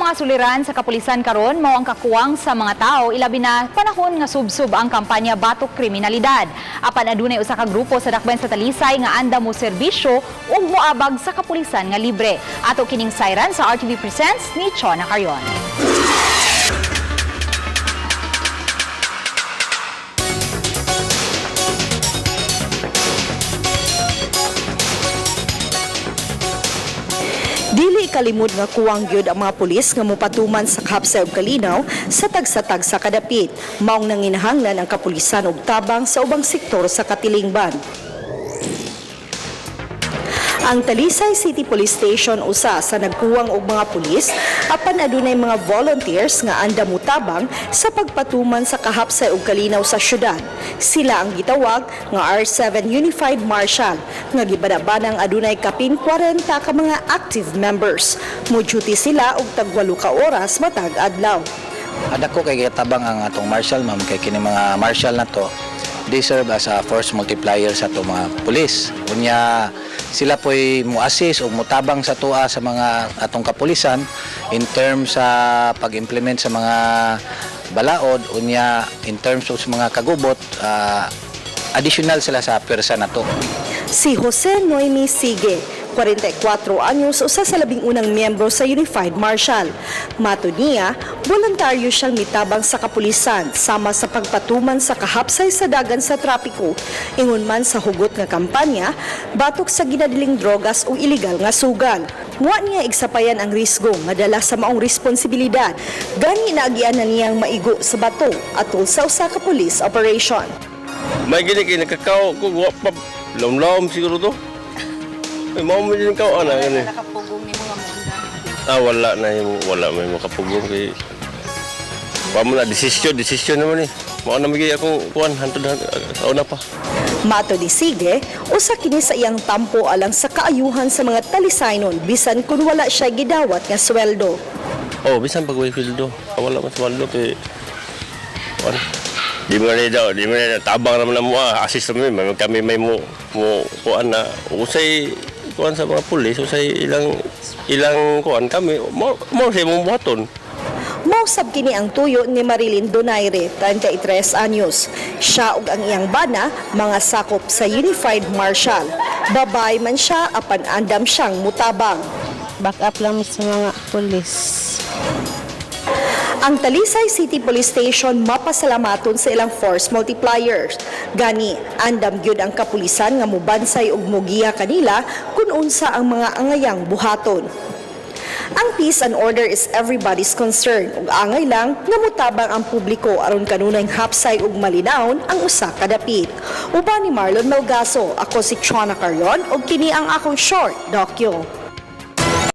mga suliran sa kapulisan karon mao ang kakuwang sa mga tao ilabi na panahon nga subsub ang kampanya batok kriminalidad. Apan adunay usa ka grupo sa dakbayan sa Talisay nga andam mo serbisyo ug moabag sa kapulisan nga libre. Ato kining sayran sa RTV Presents ni Chona Carrion. Dili kalimod nga kuwang gyud ang mga pulis nga mopatuman sa Kapsay ug Kalinaw sa tagsa-tagsa kadapit. Maong nanginahanglan ang kapulisan og tabang sa ubang sektor sa Katilingban. Ang Talisay City Police Station usa sa nagkuwang og mga pulis apan adunay mga volunteers nga andam mutabang sa pagpatuman sa kahapsay ug kalinaw sa syudad. Sila ang gitawag nga R7 Unified Marshal nga gibadabanang adunay kapin 40 ka mga active members. Mo-duty sila og tag 8 ka oras matag adlaw. Adako kay tabang ang atong marshal ma'am kay kini mga marshal na to. They serve as a force multiplier sa ato mga pulis. Unya sila po'y mo-assist o mutabang sa tuwa sa mga atong kapulisan in terms sa pag-implement sa mga balaod, unya in terms of mga kagubot, additional sila sa pwersa na to. Si Jose Noemi Sige, 44 anyos, usa sa labing unang miyembro sa Unified Marshal. Mato niya, boluntaryo siyang mitabang sa kapulisan sama sa pagpatuman sa kahapsay sa dagan sa trapiko, ingon man sa hugot nga kampanya, batok sa ginadiling drogas o iligal nga sugal. Wa niya igsapayan ang risgo nga dala sa maong responsibilidad. Gani naagian na niyang maigo sa bato atol sa usa ka police operation. May gini nakakaw ko wa pa lom siguro to. May mao mo din kaw ana gani. Nakapugong ni mga munda. Wala may makapugong kay wa mo na desisyon naman ni. Mao na migay akong kuan hantod na pa. Mato ni Sige, usa kini sa iyang tampo alang sa kaayuhan sa mga Talisaynon bisan kun wala siya gidawat nga sweldo. Oh, bisan pag way sweldo. Wala man sweldo kay kuan. Di mo na tabang naman na mo assist naman kami may mo kuan na usay kuan sa mga pulis usay ilang kuan kami mo sa imong buhaton. Mausab kini ang tuyo ni Marilyn Donaire, 33 anyos. Siya ug ang iyang bana mga sakop sa Unified Marshal. Babay man siya apan andam siyang mutabang. Back up lang sa mga pulis. Ang Talisay City Police Station mapasalamaton sa ilang force multipliers. Gani, andam gyud ang kapulisan nga mubansay ug mugiya kanila kun unsa ang mga angayang buhaton. Ang peace and order is everybody's concern ug angay lang nga mutabang ang publiko aron kanunay hapsay ug malinawon ang usa ka dapit. Uban ni Marlon Melgaso, ako si Chona Carrion ug kini ang akong short docu.